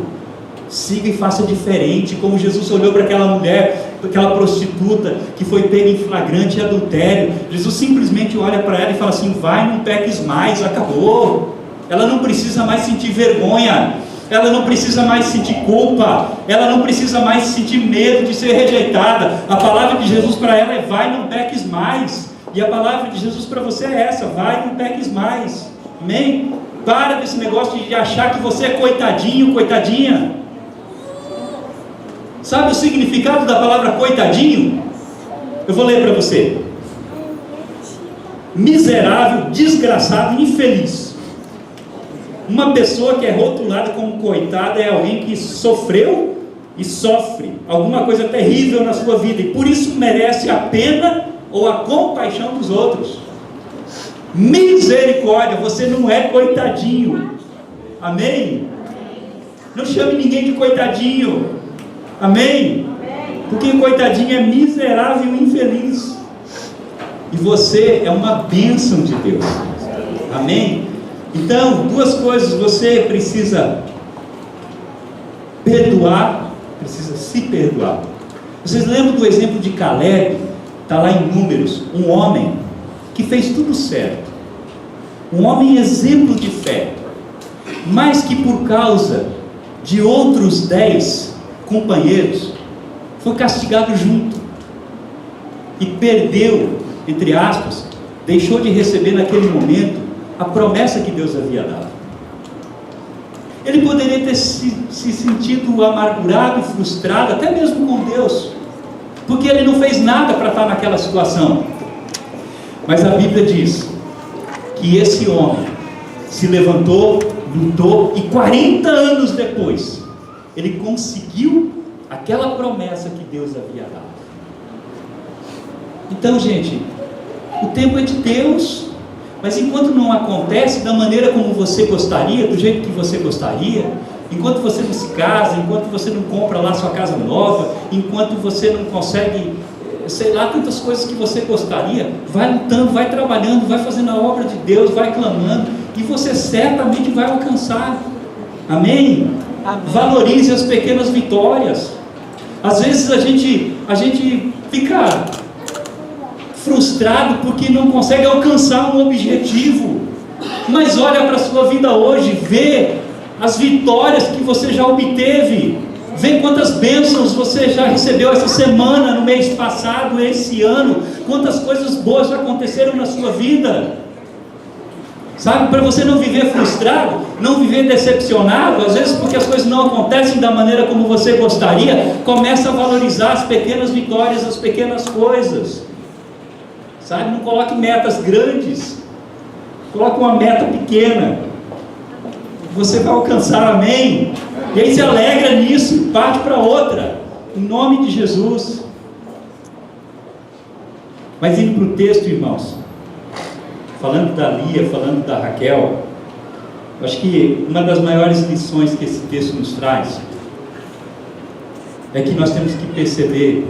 Siga e faça diferente, como Jesus olhou para aquela mulher, aquela prostituta que foi pega em flagrante adultério. Jesus simplesmente olha para ela e fala assim, vai, não peques mais, acabou. Ela não precisa mais sentir vergonha, ela não precisa mais sentir culpa, ela não precisa mais sentir medo de ser rejeitada. A palavra de Jesus para ela é, vai, não peques mais. E a palavra de Jesus para você é essa, vai, não peques mais. Amém? Para desse negócio de achar que você é coitadinho, coitadinha. Sabe o significado da palavra coitadinho? Eu vou ler para você. Miserável, desgraçado, infeliz. Uma pessoa que é rotulada como coitada é alguém que sofreu e sofre alguma coisa terrível na sua vida, e por isso merece a pena ou a compaixão dos outros. Misericórdia, você não é coitadinho, amém? Não chame ninguém de coitadinho, amém? Porque coitadinho é miserável e infeliz, e você é uma bênção de Deus, amém? Então, duas coisas, você precisa perdoar, precisa se perdoar. Vocês lembram do exemplo de Caleb? Está lá em Números, um homem que fez tudo certo, um homem exemplo de fé, mas que por causa de outros 10 companheiros, foi castigado junto, e perdeu, entre aspas, deixou de receber naquele momento a promessa que Deus havia dado. Ele poderia ter se sentido amargurado e frustrado, até mesmo com Deus, porque ele não fez nada para estar naquela situação. Mas a Bíblia diz que esse homem se levantou, lutou, e 40 anos depois, ele conseguiu aquela promessa que Deus havia dado. Então, gente, o tempo é de Deus, mas enquanto não acontece da maneira como você gostaria, do jeito que você gostaria, enquanto você não se casa, enquanto você não compra lá sua casa nova, enquanto você não consegue, sei lá, tantas coisas que você gostaria, vai lutando, vai trabalhando, vai fazendo a obra de Deus, vai clamando, e você certamente vai alcançar. Amém? Amém. Valorize as pequenas vitórias. Às vezes a gente fica frustrado porque não consegue alcançar um objetivo, mas olha para a sua vida hoje, vê as vitórias que você já obteve, vê quantas bênçãos você já recebeu essa semana, no mês passado, esse ano, quantas coisas boas já aconteceram na sua vida, sabe, para você não viver frustrado, não viver decepcionado, às vezes porque as coisas não acontecem da maneira como você gostaria. Começa a valorizar as pequenas vitórias, as pequenas coisas, sabe, não coloque metas grandes, coloque uma meta pequena, você vai alcançar, amém? E aí se alegra nisso e parte para outra, em nome de Jesus. Mas indo para o texto, irmãos, falando da Lia, falando da Raquel, eu acho que uma das maiores lições que esse texto nos traz é que nós temos que perceber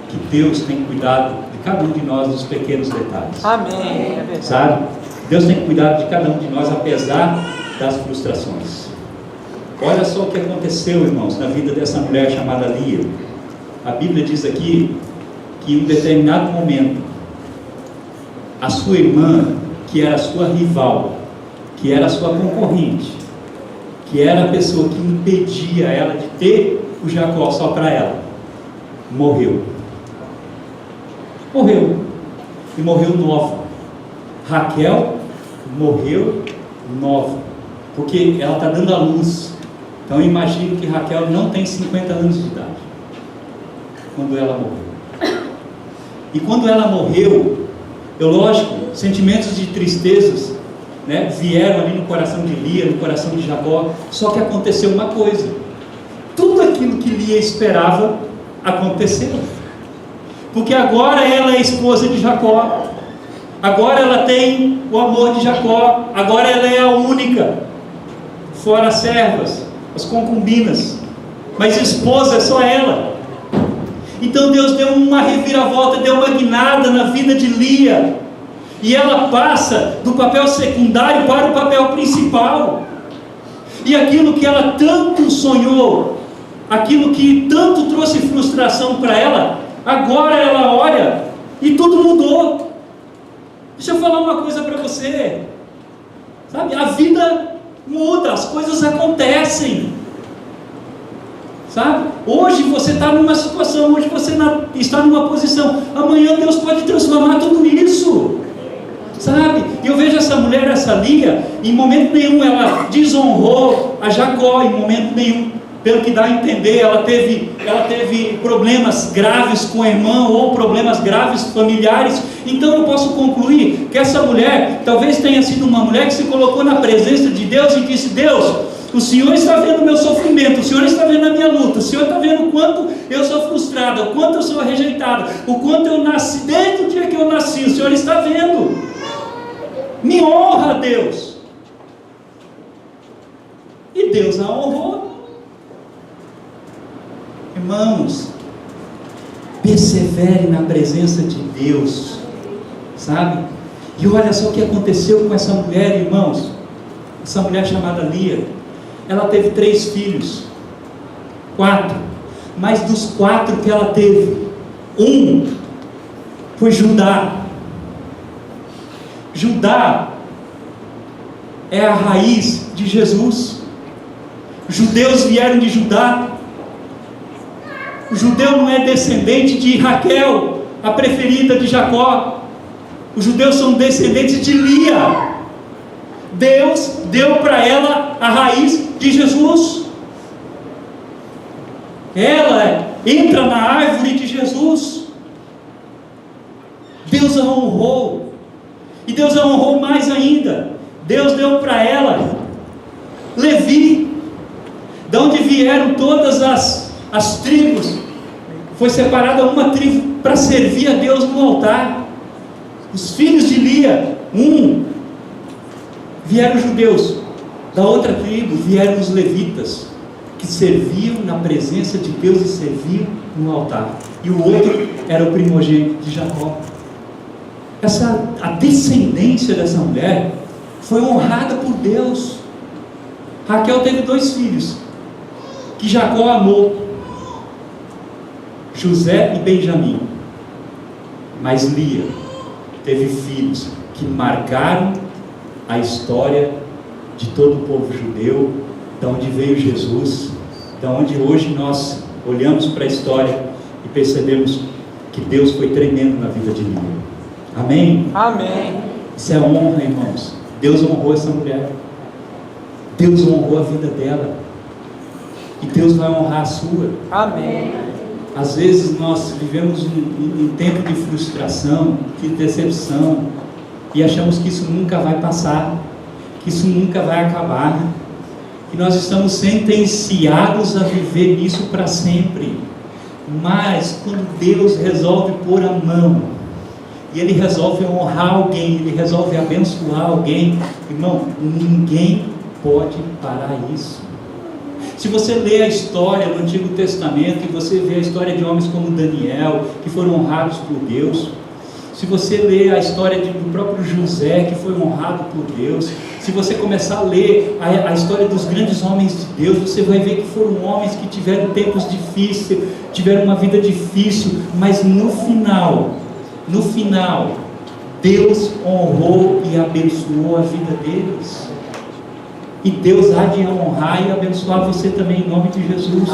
que Deus tem cuidado de cada um de nós nos pequenos detalhes. Amém. É verdade. Sabe? Deus tem cuidado de cada um de nós, apesar das frustrações. Olha só o que aconteceu, irmãos, na vida dessa mulher chamada Lia. A Bíblia diz aqui que em um determinado momento, a sua irmã, que era a sua rival, que era a sua concorrente, que era a pessoa que impedia ela de ter o Jacó só para ela, morreu. E morreu nova. Raquel morreu nova, porque ela está dando à luz. Então eu imagino que Raquel não tem 50 anos de idade quando ela morreu. E quando ela morreu, lógico, sentimentos de tristezas, né, vieram ali no coração de Lia, no coração de Jacó. Só que aconteceu uma coisa: tudo aquilo que Lia esperava aconteceu, porque agora ela é esposa de Jacó, agora ela tem o amor de Jacó, agora ela é a única, fora as servas, as concubinas, mas esposa é só ela. Então Deus deu uma reviravolta, deu uma guinada na vida de Lia, e ela passa do papel secundário para o papel principal. E aquilo que ela tanto sonhou, aquilo que tanto trouxe frustração para ela, agora ela olha e tudo mudou. Deixa eu falar uma coisa para você, sabe, a vida muda, as coisas acontecem, sabe, hoje você está numa situação, hoje você está numa posição, amanhã Deus pode transformar tudo isso, sabe. E eu vejo essa mulher, essa Lia, em momento nenhum ela desonrou a Jacó, em momento nenhum. Pelo que dá a entender, ela teve problemas graves com a irmã, ou problemas graves familiares. Então eu posso concluir que essa mulher talvez tenha sido uma mulher que se colocou na presença de Deus e disse: Deus, o Senhor está vendo o meu sofrimento, o Senhor está vendo a minha luta, o Senhor está vendo o quanto eu sou frustrada, o quanto eu sou rejeitada, o quanto eu nasci, desde o dia que eu nasci, o Senhor está vendo. Me honra, Deus. E Deus a honrou. Irmãos, persevere na presença de Deus, sabe? E olha só o que aconteceu com essa mulher, irmãos. Essa mulher chamada Lia, ela teve 3 filhos, 4, mas dos 4 que ela teve, um foi Judá. Judá é a raiz de Jesus. Os judeus vieram de Judá. O judeu não é descendente de Raquel, a preferida de Jacó. Os judeus são descendentes de Lia. Deus deu para ela a raiz de Jesus. Ela entra na árvore de Jesus. Deus a honrou. E Deus a honrou mais ainda. Deus deu para ela Levi, de onde vieram todas as as tribos, foi separada uma tribo para servir a Deus no altar. Os filhos de Lia, vieram os judeus, da outra tribo vieram os levitas, que serviam na presença de Deus e serviam no altar, e o outro era o primogênito de Jacó. A descendência dessa mulher foi honrada por Deus. Raquel teve 2 filhos que Jacó amou, José e Benjamim. Mas Lia teve filhos que marcaram a história de todo o povo judeu, de onde veio Jesus, de onde hoje nós olhamos para a história e percebemos que Deus foi tremendo na vida de Lia. Amém? Amém. Isso é honra, irmãos. Deus honrou essa mulher, Deus honrou a vida dela, e Deus vai honrar a sua. Amém. Às vezes nós vivemos um tempo de frustração, de decepção, e achamos que isso nunca vai passar, que isso nunca vai acabar, que nós estamos sentenciados a viver nisso para sempre. Mas quando Deus resolve pôr a mão, e Ele resolve honrar alguém, Ele resolve abençoar alguém, irmão, ninguém pode parar isso. Se você lê a história do Antigo Testamento, e você vê a história de homens como Daniel, que foram honrados por Deus, se você lê a história do próprio José, que foi honrado por Deus, se você começar a ler a história dos grandes homens de Deus, você vai ver que foram homens que tiveram tempos difíceis, tiveram uma vida difícil, mas no final, Deus honrou e abençoou a vida deles. E Deus há de honrar e abençoar você também, em nome de Jesus.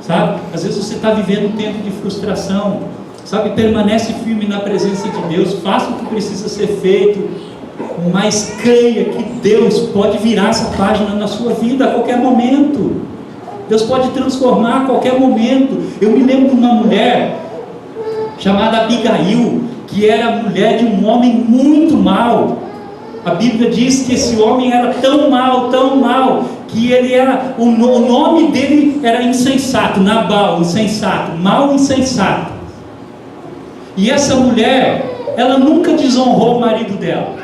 Sabe? Às vezes você está vivendo um tempo de frustração, sabe? Permanece firme na presença de Deus, faça o que precisa ser feito, mas creia que Deus pode virar essa página na sua vida a qualquer momento. Deus pode transformar a qualquer momento. Eu me lembro de uma mulher chamada Abigail, que era mulher de um homem muito mau. A Bíblia diz que esse homem era tão mau, que ele era, o nome dele era insensato, Nabal, insensato, mau insensato. E essa mulher, ela nunca desonrou o marido dela.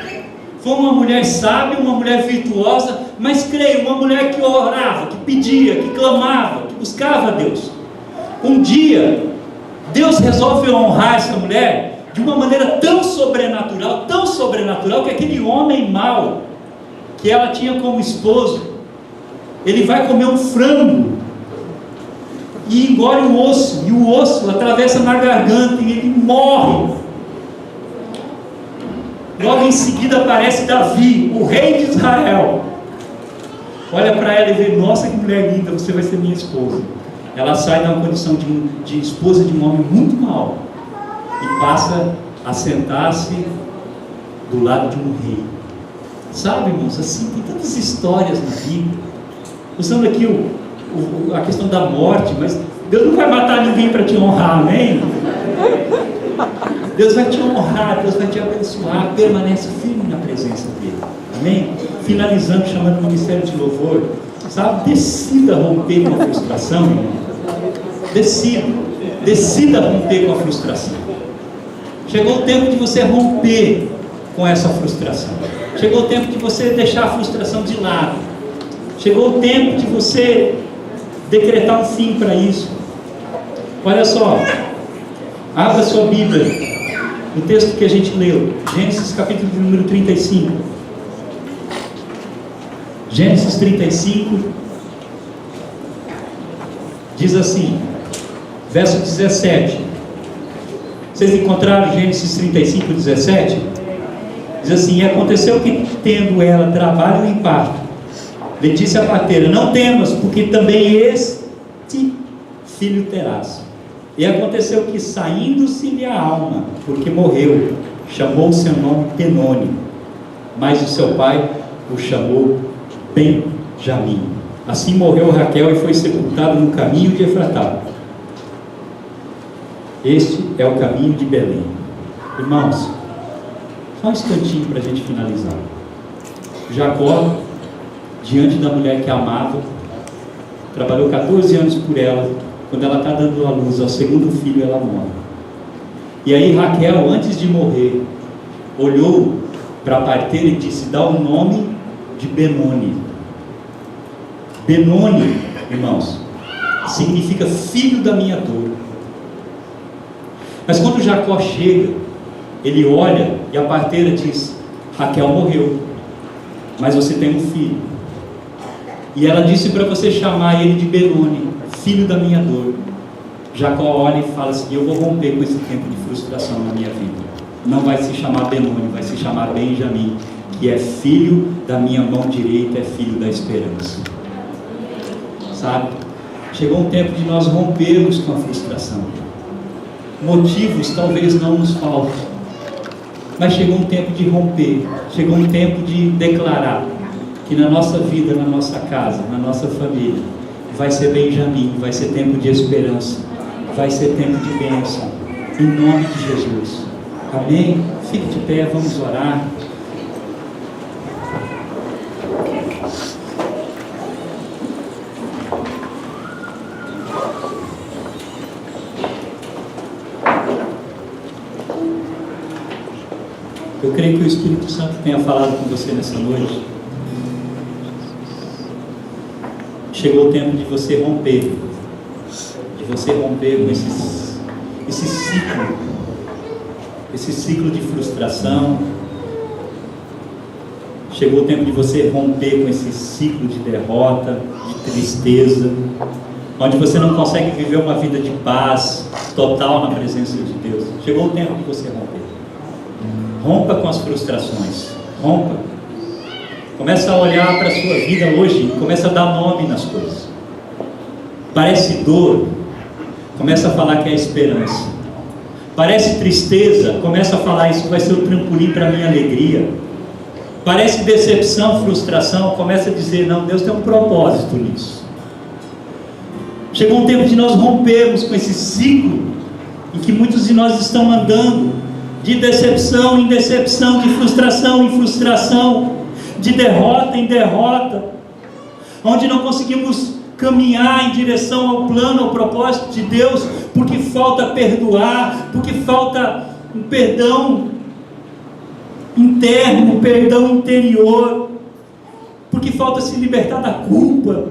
Foi uma mulher sábia, uma mulher virtuosa, mas creio, uma mulher que orava, que pedia, que clamava, que buscava a Deus. Um dia, Deus resolve honrar essa mulher de uma maneira tão sobrenatural, que aquele homem mau, que ela tinha como esposo, ele vai comer um frango, e engole um osso, e o osso atravessa na garganta, e ele morre. Logo em seguida aparece Davi, o rei de Israel, olha para ela e vê, nossa, que mulher linda, você vai ser minha esposa. Ela sai da condição de esposa de um homem muito mau, e passa a sentar-se do lado de um rei. Sabe, irmãos, assim, tem tantas histórias na Bíblia, usando aqui a questão da morte, mas Deus não vai matar ninguém para te honrar, amém? Deus vai te honrar, Deus vai te abençoar, permanece firme na presença dele, amém? Finalizando, chamando o ministério de louvor, sabe, decida romper com a frustração, irmão. Decida romper com a frustração. Chegou o tempo de você romper com essa frustração. Chegou o tempo de você deixar a frustração de lado. Chegou o tempo de você decretar um fim para isso. Olha só, abra sua Bíblia, no texto que a gente leu, Gênesis capítulo de número 35. Gênesis 35 diz assim, verso 17. Vocês encontraram Gênesis 35, 17? Diz assim, e aconteceu que, tendo ela trabalho em parto, lhe disse a parteira, não temas, porque também este filho terás. E aconteceu que, saindo-se-lhe a alma, porque morreu, chamou o seu nome Penoni, mas o seu pai o chamou Benjamim. Assim morreu Raquel e foi sepultado no caminho de Efratá. Este é o caminho de Belém. Irmãos, só um instantinho para a gente finalizar. Jacó, diante da mulher que amava, trabalhou 14 anos por ela. Quando ela está dando à luz ao segundo filho, ela morre. E aí Raquel, antes de morrer, olhou para a parteira e disse: dá o nome de Benoni. Benoni, irmãos, significa filho da minha dor. Mas quando Jacó chega, ele olha e a parteira diz: Raquel morreu, mas você tem um filho. E ela disse para você chamar ele de Benoni, filho da minha dor. Jacó olha e fala assim: eu vou romper com esse tempo de frustração na minha vida. Não vai se chamar Benoni, vai se chamar Benjamim, que é filho da minha mão direita, é filho da esperança. Sabe? Chegou um tempo de nós rompermos com a frustração. Motivos talvez não nos faltem, mas chegou um tempo de romper. Chegou um tempo de declarar que na nossa vida, na nossa casa, na nossa família, vai ser Benjamim, vai ser tempo de esperança, vai ser tempo de bênção, em nome de Jesus. Amém? Fique de pé, vamos orar. Eu creio que o Espírito Santo tenha falado com você nessa noite. Chegou o tempo de você romper com esse ciclo de frustração. Chegou o tempo de você romper com esse ciclo de derrota, de tristeza, onde você não consegue viver uma vida de paz total na presença de Deus. Chegou o tempo de você romper. Rompa com as frustrações. Rompa. Começa a olhar para a sua vida hoje, começa a dar nome nas coisas. Parece dor, começa a falar que é esperança. Parece tristeza, começa a falar: isso vai ser o trampolim para a minha alegria. Parece decepção, frustração, começa a dizer: não, Deus tem um propósito nisso. Chegou um tempo de nós rompermos com esse ciclo em que muitos de nós estão andando, de decepção em decepção, de frustração em frustração, de derrota em derrota, onde não conseguimos caminhar em direção ao plano, ao propósito de Deus, porque falta perdoar, porque falta um perdão interno, um perdão interior, porque falta se libertar da culpa.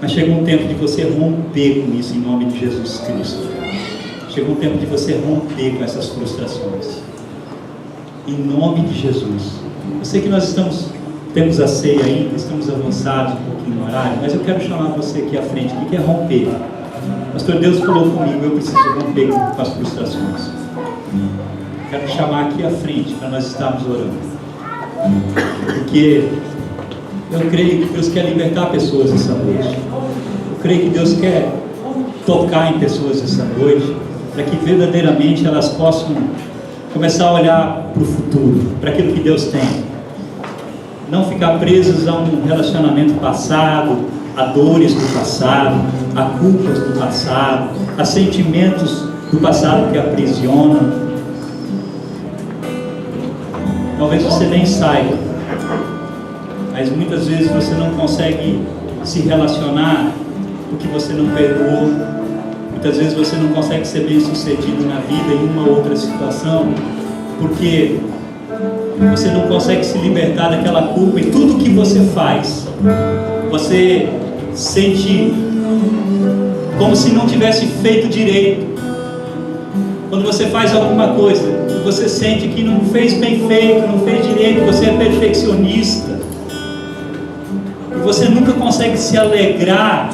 Mas chegou um tempo de você romper com isso em nome de Jesus Cristo. Chegou um tempo de você romper com essas frustrações em nome de Jesus. Eu sei que nós temos a ceia ainda, estamos avançados um pouquinho no horário, mas eu quero chamar você aqui à frente. O que é romper? Pastor, Deus falou comigo: eu preciso romper com as frustrações. Quero te chamar aqui à frente para nós estarmos orando, porque eu creio que Deus quer libertar pessoas essa noite. Eu creio que Deus quer tocar em pessoas essa noite, para que verdadeiramente elas possam começar a olhar para o futuro, para aquilo que Deus tem. Não ficar presas a um relacionamento passado, a dores do passado, a culpas do passado, a sentimentos do passado que aprisionam. Talvez você nem saiba, mas muitas vezes você não consegue se relacionar porque você não perdoou. Muitas vezes você não consegue ser bem sucedido na vida em uma outra situação porque você não consegue se libertar daquela culpa, e tudo que você faz, você sente como se não tivesse feito direito. Quando você faz alguma coisa, você sente que não fez bem feito, não fez direito, você é perfeccionista, e você nunca consegue se alegrar,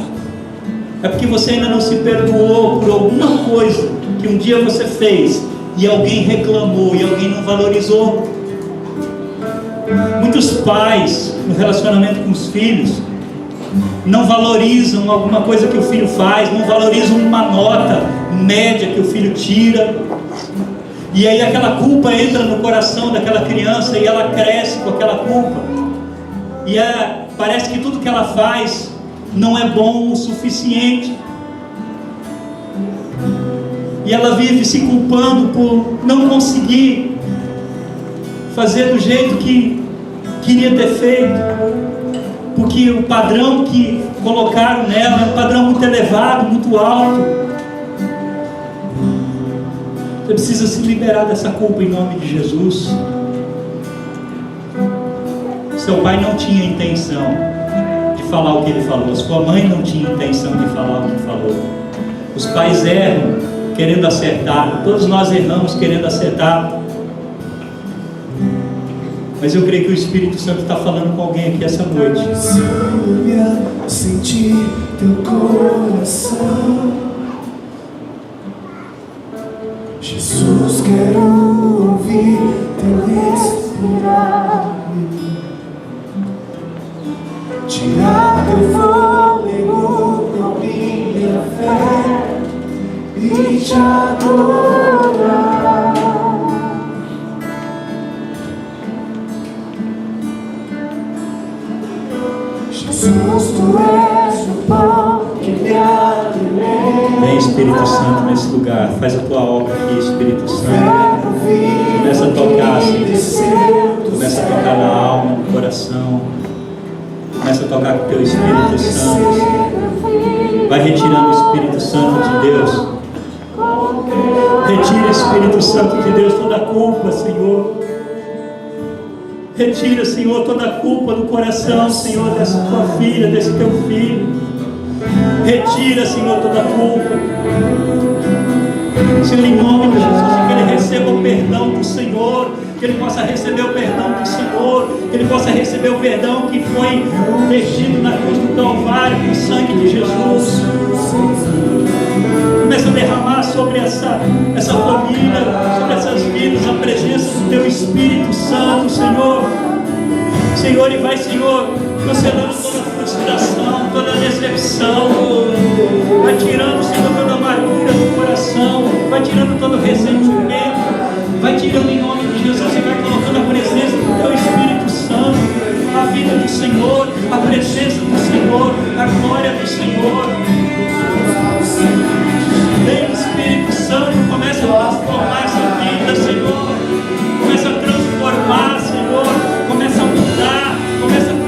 é porque você ainda não se perdoou por alguma coisa que um dia você fez e alguém reclamou e alguém não valorizou. Muitos pais, no relacionamento com os filhos, não valorizam alguma coisa que o filho faz, não valorizam uma nota média que o filho tira, e aí aquela culpa entra no coração daquela criança e ela cresce com aquela culpa, e parece que tudo que ela faz não é bom o suficiente, e ela vive se culpando por não conseguir fazer do jeito que queria ter feito. porque o padrão que colocaram nela é um padrão muito elevado, muito alto. Você precisa se liberar dessa culpa em nome de Jesus. Seu pai não tinha intenção de falar o que ele falou, sua mãe não tinha intenção de falar o que falou. Os pais erram querendo acertar, todos nós erramos querendo acertar. Mas eu creio que o Espírito Santo está falando com alguém aqui essa noite. Sentir teu coração, Jesus, quero ouvir teu respirar, tirar teu fôlego com minha fé e te adorar. Jesus, tu és o pão que me alimenta. Vem, Espírito Santo, nesse lugar. Faz a tua obra aqui, Espírito Santo. Começa a tocar, Senhor. Começa a tocar na alma, no coração. Começa a tocar com o teu Espírito Santo. Vai retirando o Espírito Santo de Deus. Retira, Espírito Santo de Deus, toda a culpa, Senhor. Retira, Senhor, toda a culpa do coração, Senhor, dessa tua filha, desse teu filho. Retira, Senhor, toda a culpa. Senhor, em nome de Jesus, que ele receba o perdão do Senhor, que ele possa receber o perdão do Senhor, que ele possa receber o perdão que foi vestido na cruz do Calvário com o sangue de Jesus. Começa a derramar sobre essa família, sobre essas vidas, a presença do teu Espírito Santo, Senhor. Senhor, e vai, Senhor, cancelando toda frustração, toda decepção. Vai tirando, Senhor, toda amargura do coração. Vai tirando todo ressentimento. Vai tirando em nome de Jesus e vai colocando a presença do teu Espírito Santo, a vida do Senhor, a presença do Senhor, a glória do Senhor. Vem, Espírito Santo, começa a transformar essa vida, Senhor. Começa a transformar, Senhor. Começa a mudar, começa a transformar.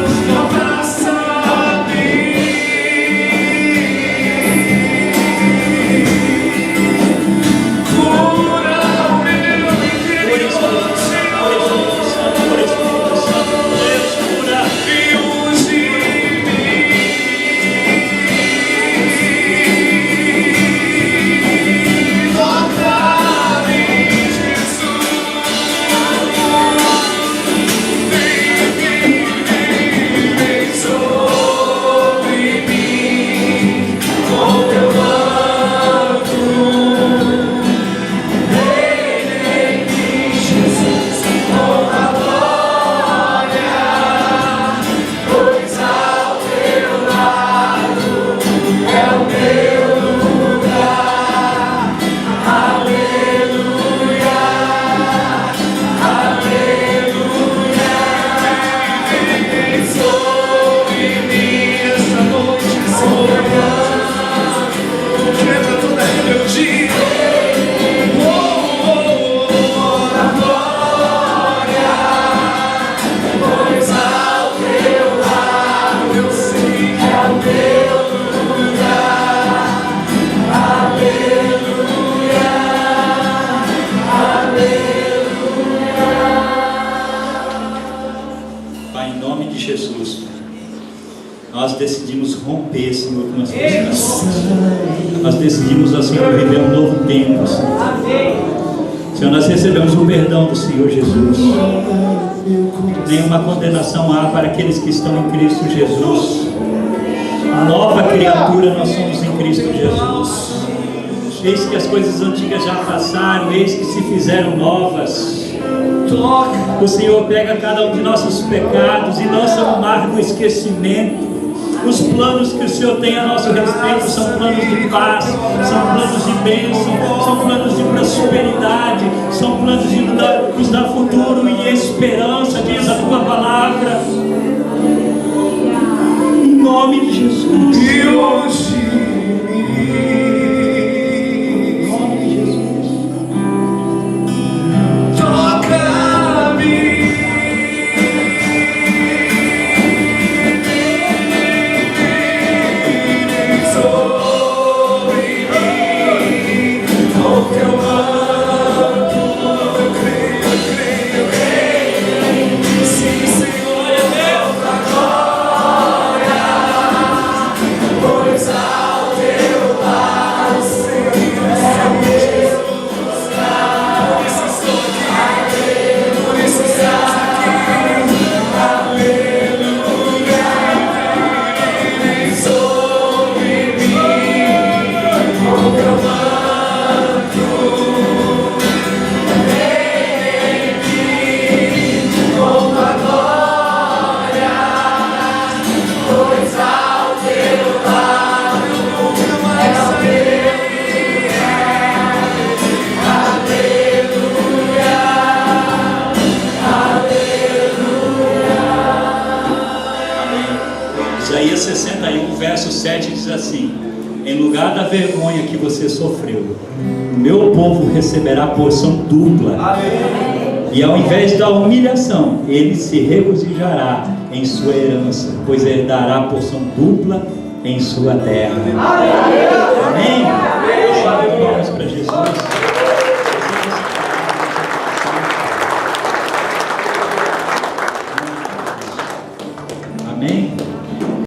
Nós decidimos romper, Senhor, com as frustrações. Nós decidimos, ó Senhor, viver um novo tempo, Senhor. Senhor, nós recebemos o perdão do Senhor Jesus. Nenhuma condenação há para aqueles que estão em Cristo Jesus. Nova criatura nós somos em Cristo Jesus. Eis que as coisas antigas já passaram, eis que se fizeram novas. O Senhor pega cada um de nossos pecados e lança no mar do esquecimento. Os planos que o Senhor tem a nosso respeito são planos de paz, são planos de bênção, são planos de prosperidade, são planos de nos dar futuro e esperança, diz a tua palavra. Em nome de Jesus. E hoje, em nome de Jesus. toca-me. 7 diz assim: em lugar da vergonha que você sofreu, o meu povo receberá porção dupla. Amém. E ao invés da humilhação, ele se regozijará em sua herança, pois herdará porção dupla em sua terra. Amém.